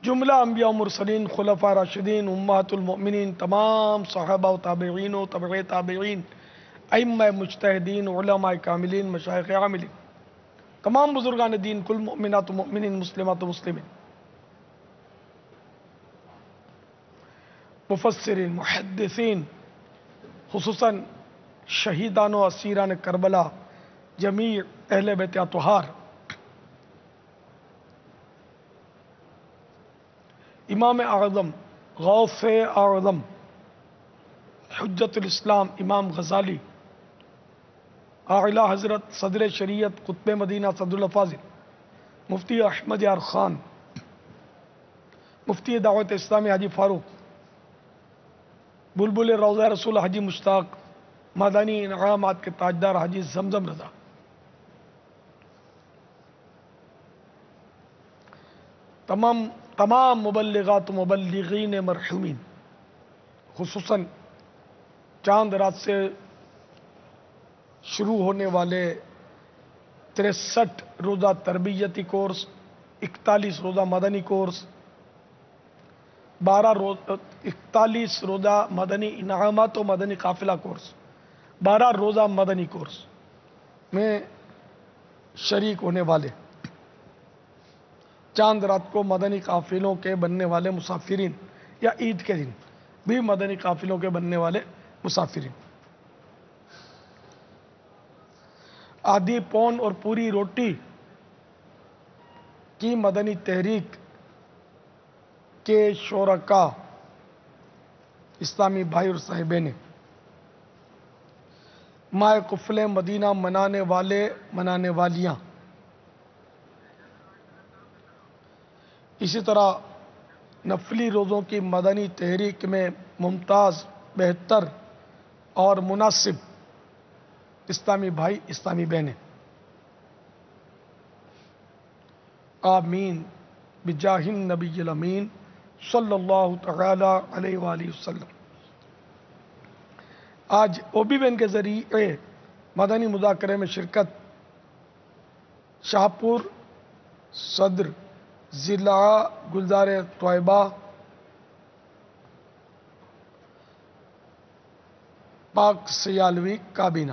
جملہ انبیاء و مرسلین، خلفاء راشدین، امہات المؤمنین، تمام صحابہ و تابعین و تبع تابعین، ائمہ مجتہدین، علماء کاملین، مشائخ عاملین، تمام بزرگان دین، کل مؤمنات و مؤمنین، مسلمات و مسلمین، مفسرین، محدثین، خصوصاً شہیدان و اسیران کربلا، جمیع اہل بیت اطہار، امام اعظم، غوث اعظم، حجت الاسلام امام غزالی، اعلی حضرت صدر شریعت قطب مدینہ صدر الافاضل مفتی احمد یار خان، مفتی دعوت اسلامی حاجی فاروق، بلبل روضہ رسول حاجی مشتاق، مدنی انعامات کے تاجدار حاجی زمزم رضا، تمام مبلغات و مبلغین مرحومین، خصوصاً چاند رات سے شروع ہونے والے 63 روزہ تربیتی کورس، 41 روزہ مدنی کورس، 41 روزہ مدنی انعامات و مدنی قافلہ کورس، 12 روزہ مدنی کورس میں شریک ہونے والے، چاند رات کو مدنی قافلوں کے بننے والے مسافرین یا عید کے دن بھی مدنی قافلوں کے بننے والے مسافرین، آدھی پون اور پوری روٹی کی مدنی تحریک کے شرکاء، اسلامی بھائی اور صاحبین، ماہ قفل مدینہ منانے والے منانے والیاں، اسی طرح نفلی روزوں کی مدنی تحریک میں ممتاز، بہتر اور مناسب اسلامی بھائی، اسلامی بہنیں، آمین بجاہ النبی الامین صلی اللہ تعالی علیہ وآلہ وسلم. آج او بی بین کے ذریعے مدنی مذاکرے میں شرکت شاہپور صدر ضلع گلزار طیبہ پاک سیالوی کابینہ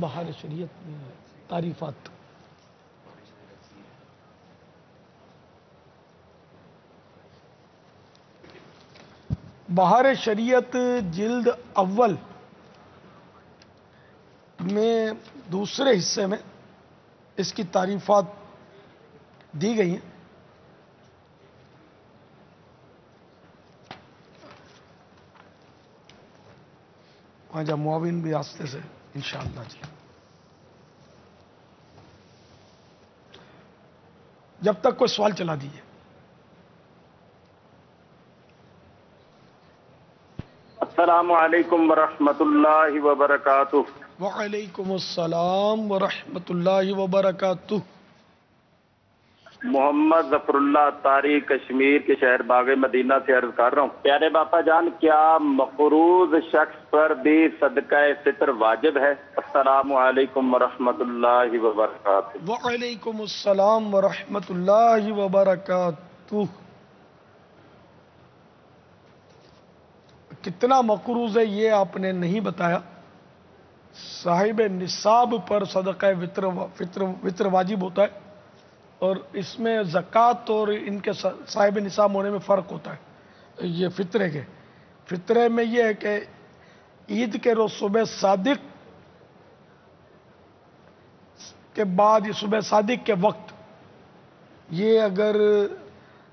بہار شریعت میں تعریفات. بہار شریعت جلد اول میں دوسرے حصے میں اس کی تعریفات دی گئی ہیں. آجا معاون بھی آستے سے انشاءاللہ. جی جب تک کوئی سوال چلا دیجیے. السلام علیکم ورحمۃ اللہ وبرکاتہ. وعلیکم السلام ورحمۃ اللہ وبرکاتہ. محمد ظفر اللہ طاری کشمیر کے شہر باغ مدینہ سے عرض کر رہا ہوں. پیارے باپا جان، کیا مقروض شخص پر بھی صدقہ فطر واجب ہے؟ السلام علیکم ورحمۃ اللہ وبرکاتہ. وعلیکم السلام ورحمۃ اللہ وبرکاتہ. کتنا مقروض ہے یہ آپ نے نہیں بتایا. صاحب نصاب پر صدقہ فطر واجب ہوتا ہے، اور اس میں زکوٰۃ اور ان کے صاحب نصاب ہونے میں فرق ہوتا ہے. یہ فطرے میں یہ ہے کہ عید کے روز صبح صادق کے بعد، یہ صبح صادق کے وقت، یہ اگر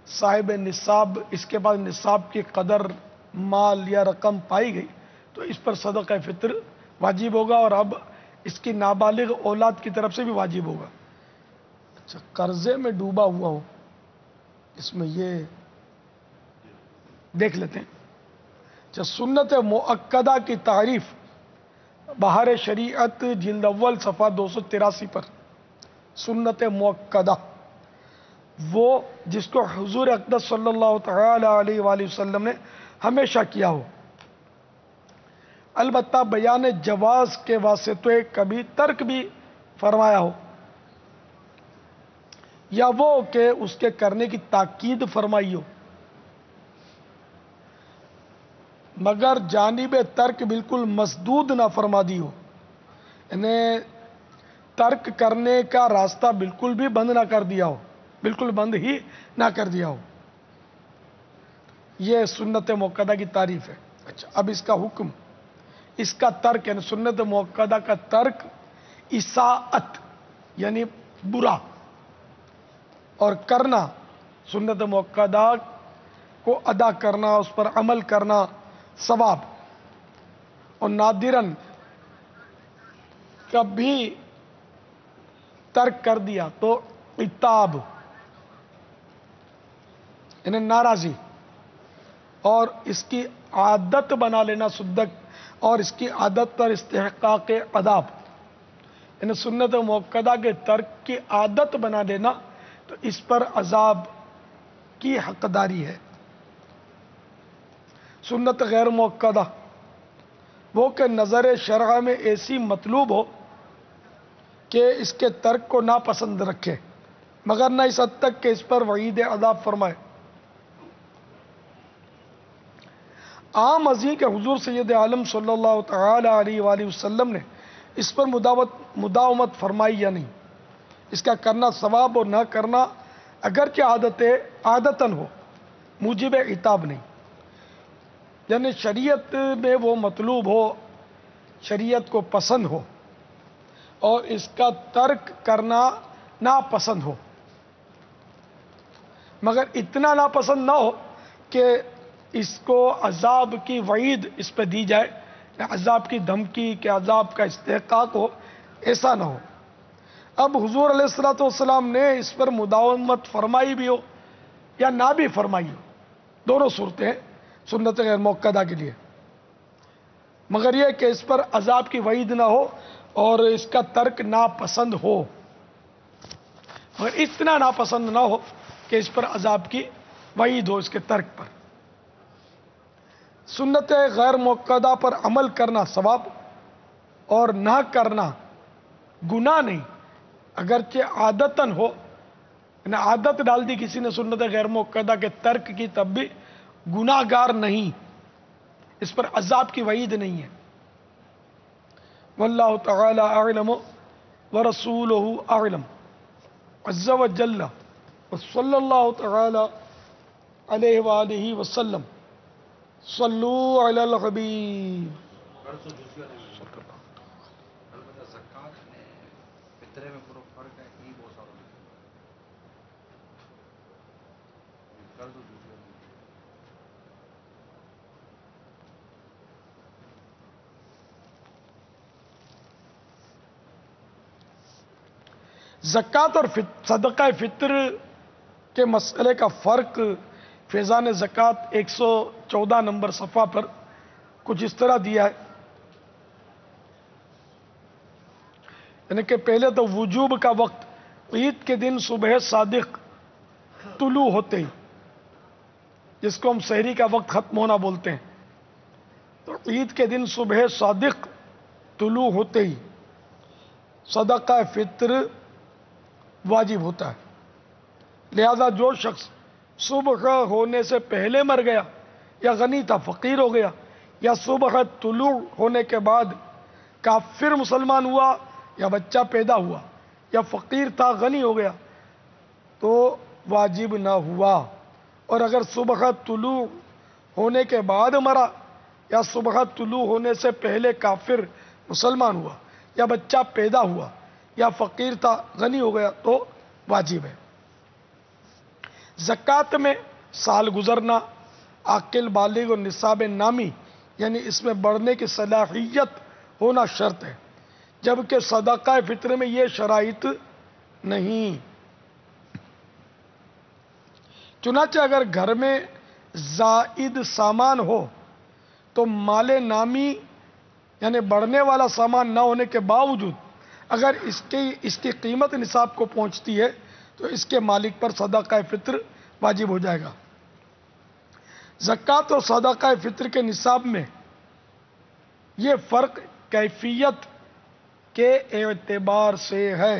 صاحب نصاب، اس کے بعد نصاب کی قدر مال یا رقم پائی گئی تو اس پر صدقہ فطر واجب ہوگا، اور اب اس کی نابالغ اولاد کی طرف سے بھی واجب ہوگا. اچھا، قرضے میں ڈوبا ہوا ہو، اس میں یہ دیکھ لیتے ہیں. اچھا، سنت مؤکدہ کی تعریف بہار شریعت جلد اول صفحہ 283 پر. سنت مؤکدہ وہ جس کو حضور اقدس صلی اللہ تعالی علیہ وآلہ وسلم نے ہمیشہ کیا ہو، البتہ بیان جواز کے واسطے کبھی ترک بھی فرمایا ہو، یا وہ کہ اس کے کرنے کی تاکید فرمائی ہو، مگر جانب ترک بالکل مسدود نہ فرما دی ہو، یعنی ترک کرنے کا راستہ بالکل بھی بند نہ کر دیا ہو، بالکل بند ہی نہ کر دیا ہو. یہ سنت مؤکدہ کی تعریف ہے. اچھا، اب اس کا حکم، اس کا ترک یعنی سنت مؤکدہ کا ترک اساءت یعنی برا، اور کرنا سنت مؤکدہ کو ادا کرنا، اس پر عمل کرنا ثواب، اور نادرن کبھی ترک کر دیا تو عتاب یعنی ناراضی، اور اس کی عادت بنا لینا صدق، اور اس کی عادت پر استحقاق عذاب، یعنی سنت مؤکدہ کے ترک کی عادت بنا لینا تو اس پر عذاب کی حقداری ہے. سنت غیر مؤکدہ وہ کہ نظر شرع میں ایسی مطلوب ہو کہ اس کے ترک کو ناپسند رکھے، مگر نہ اس حد تک کہ اس پر وعید عذاب فرمائے. عام ازیں کہ حضور سید عالم صلی اللہ تعالی علیہ وآلہ وسلم نے اس پر مداومت فرمائی یا نہیں. اس کا کرنا ثواب اور نہ کرنا اگرچہ عادتاً ہو، موجب عتاب نہیں. یعنی شریعت میں وہ مطلوب ہو، شریعت کو پسند ہو، اور اس کا ترک کرنا ناپسند ہو، مگر اتنا ناپسند نہ ہو کہ اس کو عذاب کی وعید اس پہ دی جائے، عذاب کی دھمکی کہ عذاب کا استحقاق ہو، ایسا نہ ہو. اب حضور علیہ الصلوۃ والسلام نے اس پر مداومت فرمائی بھی ہو یا نہ بھی فرمائی ہو، دونوں صورتیں سنت غیر مؤکدہ کے لیے، مگر یہ کہ اس پر عذاب کی وعید نہ ہو اور اس کا ترک ناپسند ہو، مگر اتنا ناپسند نہ ہو کہ اس پر عذاب کی وعید ہو اس کے ترک پر. سنت غیر مؤکدہ پر عمل کرنا ثواب اور نہ کرنا گناہ نہیں، اگرچہ عادتاً ہو، یعنی عادت ڈال دی کسی نے سنت غیر مؤکدہ کے ترک کی، تب بھی گناہ گار نہیں، اس پر عذاب کی وعید نہیں ہے. واللہ تعالی اعلم ورسولہ اعلم عز وجل وصلی اللہ تعالی علیہ وآلہ وسلم صلو علی الحبیب. زکوٰۃ اور صدقہ فطر کے مسئلے کا فرق فیضان زکوٰۃ 114 نمبر صفحہ پر کچھ اس طرح دیا ہے. یعنی کہ پہلے تو وجوب کا وقت عید کے دن صبح صادق طلوع ہوتے ہی، جس کو ہم سحری کا وقت ختم ہونا بولتے ہیں، تو عید کے دن صبح صادق طلوع ہوتے ہی صدقہ فطر واجب ہوتا ہے. لہذا جو شخص صبح ہونے سے پہلے مر گیا، یا غنی تھا فقیر ہو گیا، یا صبح طلوع ہونے کے بعد کافر مسلمان ہوا، یا بچہ پیدا ہوا، یا فقیر تھا غنی ہو گیا، تو واجب نہ ہوا. اور اگر صبح طلوع ہونے کے بعد مرا، یا صبح طلوع ہونے سے پہلے کافر مسلمان ہوا، یا بچہ پیدا ہوا، یا فقیر تھا غنی ہو گیا، تو واجب ہے. زکوٰۃ میں سال گزرنا، عاقل بالغ اور نصاب نامی یعنی اس میں بڑھنے کی صلاحیت ہونا شرط ہے، جبکہ صدقہ فطر میں یہ شرائط نہیں. چنانچہ اگر گھر میں زائد سامان ہو تو مال نامی یعنی بڑھنے والا سامان نہ ہونے کے باوجود اگر اس کی قیمت نصاب کو پہنچتی ہے تو اس کے مالک پر صدقہ فطر واجب ہو جائے گا. زکوٰۃ اور صدقہ فطر کے نصاب میں یہ فرق کیفیت کے اعتبار سے ہے.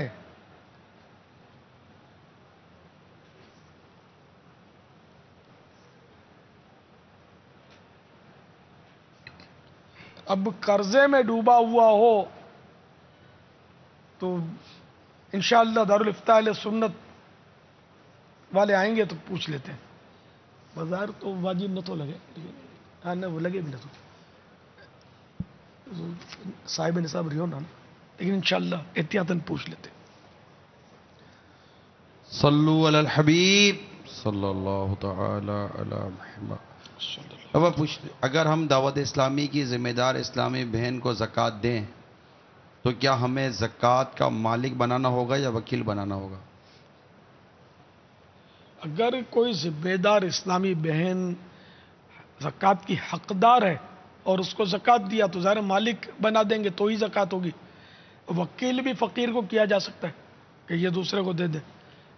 اب قرضے میں ڈوبا ہوا ہو تو انشاءاللہ دارالفتاء اہل سنت والے آئیں گے تو پوچھ لیتے ہیں. بازار تو واجب نہ تو لگے، ہاں نہ وہ لگے بھی نہ تو صاحب نصاب ریو نا، لیکن انشاءاللہ احتیاطاً پوچھ لیتے. صلو علی الحبیب صلی اللہ تعالی علی محمد. اب اگر ہم دعوت اسلامی کی ذمہ دار اسلامی بہن کو زکوٰۃ دیں تو کیا ہمیں زکوٰۃ کا مالک بنانا ہوگا یا وکیل بنانا ہوگا؟ اگر کوئی ذمہ دار اسلامی بہن زکوٰۃ کی حقدار ہے اور اس کو زکوٰۃ دیا تو ظاہر مالک بنا دیں گے تو ہی زکوٰۃ ہوگی. وکیل بھی فقیر کو کیا جا سکتا ہے کہ یہ دوسرے کو دے دے.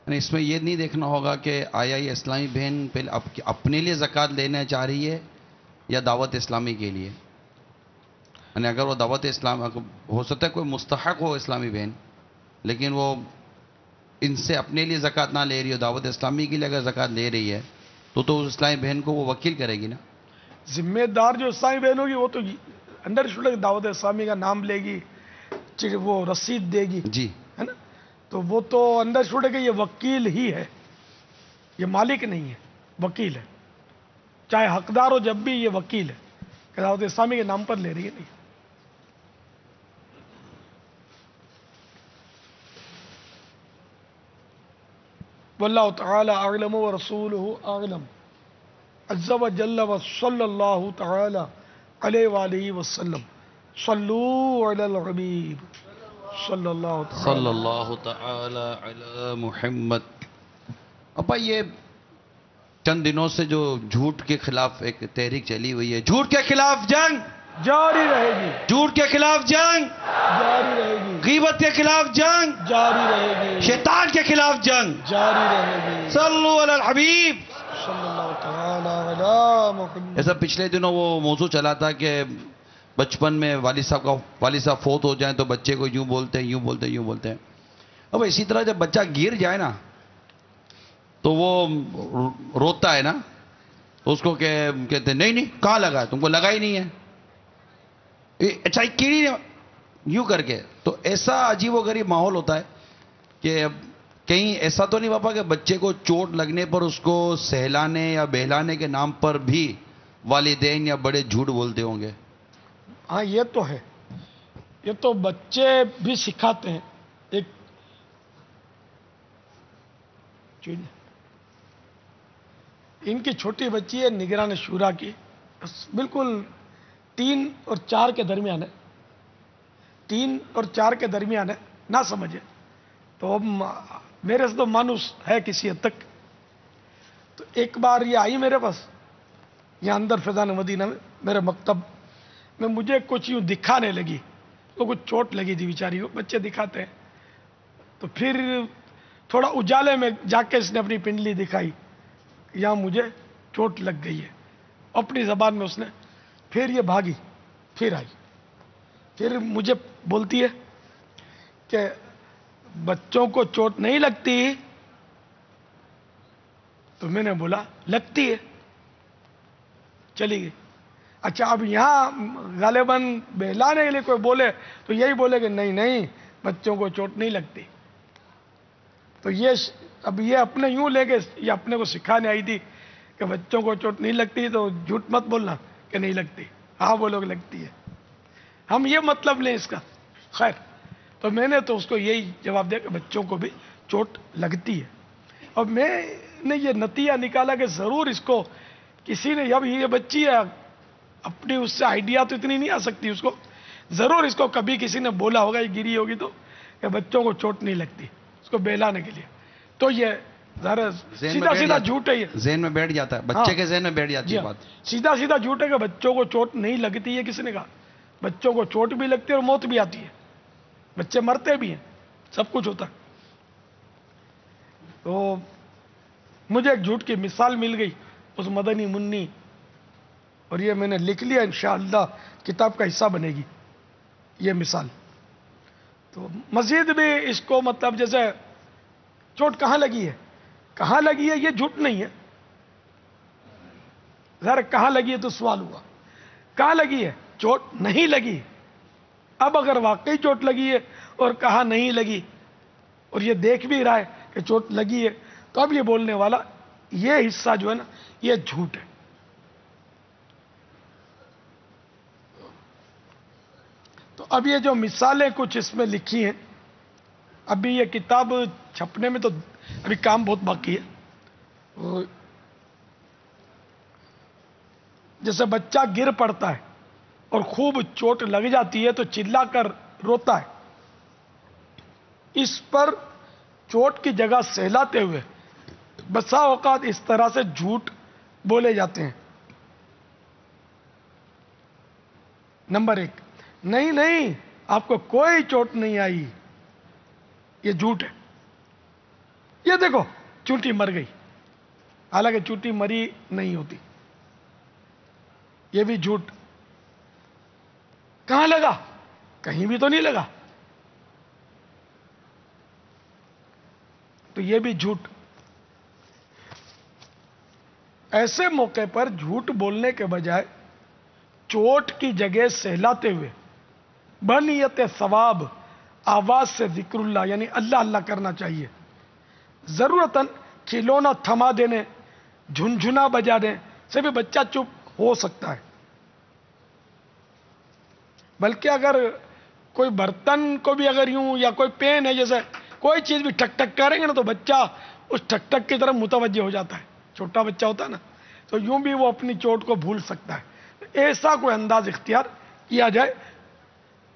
اس میں یہ نہیں دیکھنا ہوگا کہ آیا یہ اسلامی بہن پہلے اپنے لیے زکوٰۃ لینا چاہ رہی ہے یا دعوت اسلامی کے لیے. یعنی اگر وہ دعوت اسلام ہو سکتا ہے کوئی مستحق ہو اسلامی بہن، لیکن وہ ان سے اپنے لیے زکوٰۃ نہ لے رہی ہو، دعوت اسلامی کے لیے اگر زکوٰۃ لے رہی ہے تو اس اسلامی بہن کو وہ وکیل کرے گی نا. ذمہ دار جو اسلامی بہن ہوگی وہ تو انڈر شوڈ دعوت اسلامی کا نام لے گی، وہ رسید دے گی، جی ہے نا، تو وہ تو انڈر شوڈ ہے کہ یہ وکیل ہی ہے، یہ مالک نہیں ہے، وکیل ہے. چاہے حقدار ہو جب بھی یہ وکیل ہے کہ دعوت اسلامی کے نام پر لے رہی ہے. نہیں، واللہ تعالی اعلم ورسولہ اعلم عز وجل وصلی اللہ تعالی علیہ وآلہ وسلم. صلو علی الحبیب صلی اللہ تعالی علی محمد. ابا یہ چند دنوں سے جو جھوٹ کے خلاف ایک تحریک چلی ہوئی ہے، جھوٹ کے خلاف جنگ جاری رہے گی، جھوٹ کے خلاف جنگ جاری رہے گی، غیبت کے خلاف جنگ جاری رہے گی، شیطان کے خلاف جنگ جاری رہے گی. صلو علی الحبیب صلی اللہ تعالی علی محمد. ایسا پچھلے دنوں وہ موضوع چلا تھا کہ بچپن میں والد صاحب فوت ہو جائیں تو بچے کو یوں بولتے ہیں یوں بولتے ہیں یوں بولتے ہیں. اب اسی طرح جب بچہ گر جائے نا تو وہ روتا ہے نا، تو اس کو کہتے ہیں نہیں کہاں لگا ہے، تم کو لگا ہی نہیں ہے. اچھا کیڑی یوں کر کے. تو ایسا عجیب و غریب ماحول ہوتا ہے کہ کہیں ایسا تو نہیں پاپا کہ بچے کو چوٹ لگنے پر اس کو سہلانے یا بہلانے کے نام پر بھی والدین یا بڑے جھوٹ بولتے ہوں گے؟ ہاں یہ تو ہے، یہ تو بچے بھی سکھاتے ہیں. ایک ان کی چھوٹی بچی ہے نگران شورا کی، بالکل 3 اور 4 کے درمیان ہے، 3 اور 4 کے درمیان ہے، نہ سمجھے تو میرے سے تو مانوس ہے کسی حد تک. تو ایک بار یہ آئی میرے پاس یہاں اندر فیضان مدینہ میں میرے مکتب میں، مجھے کچھ یوں دکھانے لگی، تو کچھ چوٹ لگی تھی بیچاری کو، بچے دکھاتے ہیں. تو پھر تھوڑا اجالے میں جا کے اس نے اپنی پنڈلی دکھائی، یہاں مجھے چوٹ لگ گئی ہے، اپنی زبان میں اس نے. پھر یہ بھاگی، پھر آئی، پھر مجھے بولتی ہے کہ بچوں کو چوٹ نہیں لگتی. تو میں نے بولا لگتی ہے، چلی گئی. اچھا اب یہاں غالباً بہلانے کے لیے کوئی بولے تو یہی بولے کہ نہیں نہیں بچوں کو چوٹ نہیں لگتی. تو یہ اب یہ اپنے یوں لے کے یہ اپنے کو سکھانے آئی تھی کہ بچوں کو چوٹ نہیں لگتی، تو جھوٹ مت بولنا کہ نہیں لگتی، ہاں بولو کہ لگتی ہے. ہم یہ مطلب لیں اس کا. خیر، تو میں نے تو اس کو یہی جواب دیا کہ بچوں کو بھی چوٹ لگتی ہے. اور میں نے یہ نتیجہ نکالا کہ ضرور اس کو کسی نے، اب یہ بچی ہے اپنی اس سے آئیڈیا تو اتنی نہیں آ سکتی اس کو، ضرور اس کو کبھی کسی نے بولا ہوگا، یہ گری ہوگی تو کہ بچوں کو چوٹ نہیں لگتی اس کو بہلانے کے لیے. تو یہ ذرا سیدھا سیدھا جھوٹ ہے، یہ ذہن میں بیٹھ جاتا ہے، بچے کے ذہن میں بیٹھ جاتی ہے بات. سیدھا سیدھا جھوٹ ہے کہ بچوں کو چوٹ نہیں لگتی ہے. کس نے کہا؟ بچوں کو چوٹ بھی لگتی ہے اور موت بھی آتی ہے، بچے مرتے بھی ہیں، سب کچھ ہوتا ہے. تو مجھے ایک جھوٹ کی مثال مل گئی اس مدنی منی، اور یہ میں نے لکھ لیا، انشاءاللہ کتاب کا حصہ بنے گی یہ مثال. تو مزید بھی اس کو مطلب جیسے چوٹ کہاں لگی ہے، کہاں لگی ہے یہ جھوٹ نہیں ہے. ذرا کہاں لگی ہے تو سوال ہوا، کہاں لگی ہے؟ چوٹ نہیں لگی. اب اگر واقعی چوٹ لگی ہے اور کہاں نہیں لگی اور یہ دیکھ بھی رہا ہے کہ چوٹ لگی ہے، تو اب یہ بولنے والا یہ حصہ جو ہے نا یہ جھوٹ ہے. تو اب یہ جو مثالیں کچھ اس میں لکھی ہیں، ابھی یہ کتاب چھپنے میں تو ابھی کام بہت باقی ہے. جیسے بچہ گر پڑتا ہے اور خوب چوٹ لگ جاتی ہے تو چلا کر روتا ہے، اس پر چوٹ کی جگہ سہلاتے ہوئے بسا اوقات اس طرح سے جھوٹ بولے جاتے ہیں. نمبر 1، نہیں نہیں آپ کو کوئی چوٹ نہیں آئی، یہ جھوٹ ہے. یہ دیکھو چونٹی مر گئی، حالانکہ چونٹی مری نہیں ہوتی، یہ بھی جھوٹ. کہاں لگا؟ کہیں بھی تو نہیں لگا، تو یہ بھی جھوٹ. ایسے موقع پر جھوٹ بولنے کے بجائے چوٹ کی جگہ سہلاتے ہوئے بنیت ثواب آواز سے ذکر اللہ یعنی اللہ اللہ کرنا چاہیے. ضرورتاً کھلونا تھما دینے، جھنجھنا بجا دیں سے بھی بچہ چپ ہو سکتا ہے. بلکہ اگر کوئی برتن کو بھی اگر یوں یا کوئی پین ہے جیسے کوئی چیز بھی ٹھک ٹھک کریں گے نا تو بچہ اس ٹھک ٹھک کی طرف متوجہ ہو جاتا ہے. چھوٹا بچہ ہوتا ہے نا، تو یوں بھی وہ اپنی چوٹ کو بھول سکتا ہے. ایسا کوئی انداز اختیار کیا جائے،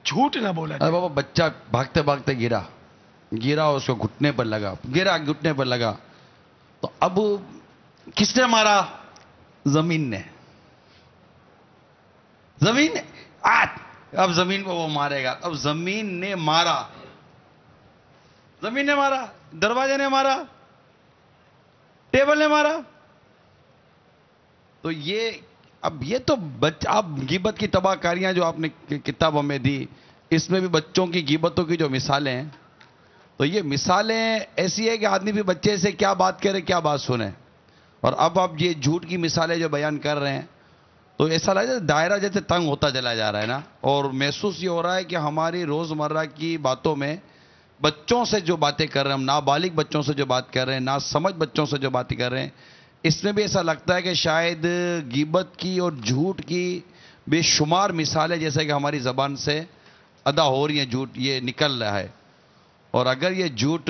جھوٹ نہ بولا جائے. بابا بچہ بھاگتے بھاگتے گرا اس کو گھٹنے پر لگا، گھٹنے پر لگا، تو اب کس نے مارا؟ زمین نے. اب زمین کو وہ مارے گا. اب زمین نے مارا، دروازے نے مارا، ٹیبل نے مارا. تو یہ تو اب غیبت کی تباہ کاریاں جو آپ نے کتاب ہمیں دی، اس میں بھی بچوں کی غیبتوں کی جو مثالیں ہیں، تو یہ مثالیں ایسی ہے کہ آدمی بھی بچے سے کیا بات کرے کیا بات سنے. اور اب آپ یہ جھوٹ کی مثالیں جو بیان کر رہے ہیں، تو تو ایسا لگتا ہے دائرہ جیسے تنگ ہوتا چلا جا رہا ہے نا، اور محسوس یہ ہو رہا ہے کہ ہماری روزمرہ کی باتوں میں بچوں سے جو باتیں کر رہے ہیں ہم، نابالغ بچوں سے جو بات کر رہے ہیں، ناسمجھ بچوں سے جو باتیں کر رہے ہیں، اس میں بھی ایسا لگتا ہے کہ شاید غیبت کی اور جھوٹ کی بے شمار مثالیں جیسے کہ ہماری زبان سے ادا ہو رہی ہیں، جھوٹ یہ نکل رہا ہے. اور اگر یہ جھوٹ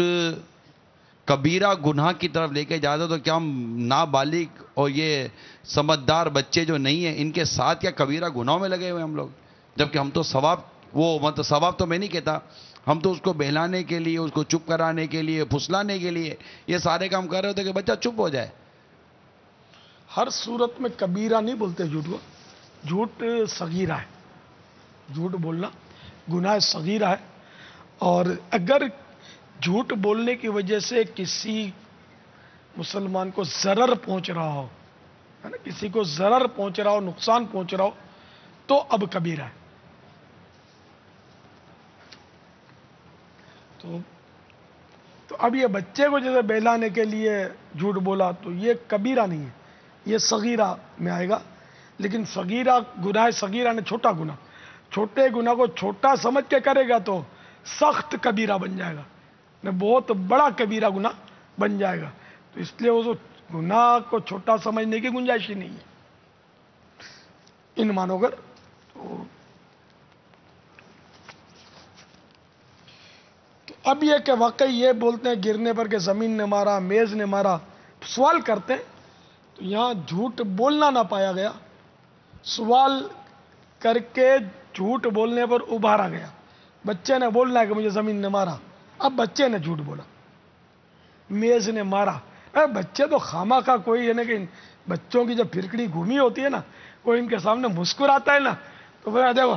کبیرہ گناہ کی طرف لے کے جاتا تو کیا ہم نابالغ اور یہ سمجھدار بچے جو نہیں ہیں ان کے ساتھ کیا کبیرہ گناہوں میں لگے ہوئے ہم لوگ؟ جبکہ ہم تو ثواب، وہ مطلب ثواب تو میں نہیں کہتا، ہم تو اس کو بہلانے کے لیے، اس کو چپ کرانے کے لیے، پھسلانے کے لیے یہ سارے کام کر رہے ہوتے کہ بچہ چپ ہو جائے. ہر صورت میں کبیرہ نہیں بولتے جھوٹ کو، جھوٹ صغیرہ ہے، جھوٹ بولنا گناہ صغیرہ ہے. اور اگر جھوٹ بولنے کی وجہ سے کسی مسلمان کو ضرر پہنچ رہا ہو، ہے نا، کسی کو ضرر پہنچ رہا ہو، نقصان پہنچ رہا ہو، تو اب کبیرہ ہے. تو اب یہ بچے کو جیسے بہلانے کے لیے جھوٹ بولا تو یہ کبیرہ نہیں ہے، یہ صغیرہ میں آئے گا. لیکن صغیرہ گناہ صغیرہ نے چھوٹا گناہ، چھوٹے گناہ کو چھوٹا سمجھ کے کرے گا تو سخت کبیرہ بن جائے گا، نہ بہت بڑا کبیرہ گناہ بن جائے گا. تو اس لیے وہ گناہ کو چھوٹا سمجھنے کی گنجائش ہی نہیں ہے ان مانو کر. تو اب یہ کہ واقعی یہ بولتے ہیں گرنے پر کہ زمین نے مارا، میز نے مارا، سوال کرتے ہیں تو یہاں جھوٹ بولنا نہ پایا گیا، سوال کر کے جھوٹ بولنے پر ابھارا گیا. بچے نے بولنا ہے کہ مجھے زمین نے مارا، اب بچے نے جھوٹ بولا. میز نے مارا، بچے تو خامہ کا کوئی ہے نا کہ بچوں کی جب پھرکڑی گھومی ہوتی ہے نا، کوئی ان کے سامنے مسکراتا ہے نا تو وہ دیکھو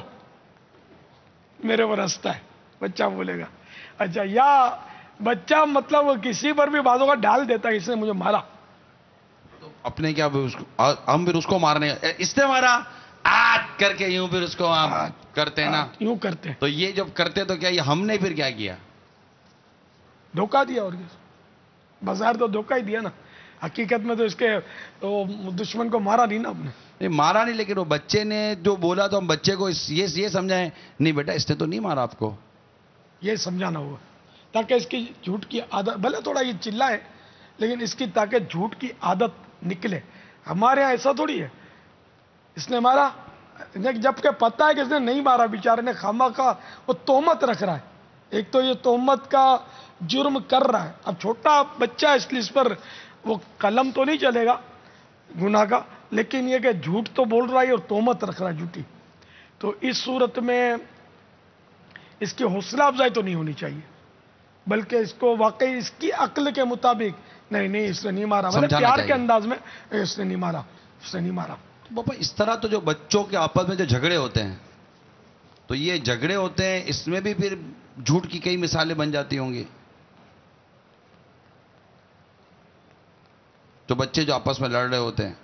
میرے پر ہنستا ہے، بچہ بولے گا. اچھا، یا بچہ مطلب کسی پر بھی بازوں کا ڈال دیتا ہے اس نے مجھے مارا، اپنے کیا ہم پھر اس کو مارنے، اس نے مارا آٹ کر کے یوں پھر اس کو کرتے ہیں نا، یوں کرتے ہیں. تو یہ جب کرتے تو کیا یہ ہم نے پھر کیا کیا؟ دھوکہ دیا. اور بظاہر تو دھوکہ ہی دیا نا، حقیقت میں تو اس کے دشمن کو مارا نہیں نا ہم نے. نہیں مارا نہیں، لیکن وہ بچے نے جو بولا تو ہم بچے کو یہ سمجھائیں نہیں بیٹا اس نے تو نہیں مارا آپ کو، یہ سمجھانا ہوا تاکہ اس کی جھوٹ کی عادت، بھلے تھوڑا یہ چلا ہے لیکن اس کی تاکہ جھوٹ کی عادت نکلے. ہمارے ہاں ایسا تھوڑی ہے اس نے مارا، جبکہ پتہ ہے کہ اس نے نہیں مارا، بیچارے نے خامہ کا وہ تہمت رکھ رہا ہے. ایک تو یہ تہمت کا جرم کر رہا ہے، اب چھوٹا بچہ اس لیے اس پر وہ قلم تو نہیں چلے گا گناہ کا، لیکن یہ کہ جھوٹ تو بول رہا ہے اور تہمت رکھ رہا ہے جھوٹی. تو اس صورت میں اس کی حوصلہ افزائی تو نہیں ہونی چاہیے، بلکہ اس کو واقعی اس کی عقل کے مطابق نہیں اس نے نہیں مارا، مطلب پیار کے انداز میں اس نے نہیں مارا، اس نے نہیں مارا. بابا اس طرح تو جو بچوں کے آپس میں جو جھگڑے ہوتے ہیں تو یہ جھگڑے ہوتے ہیں، اس میں بھی پھر جھوٹ کی کئی مثالیں بن جاتی ہوں گی. جو بچے جو آپس میں لڑ رہے ہوتے ہیں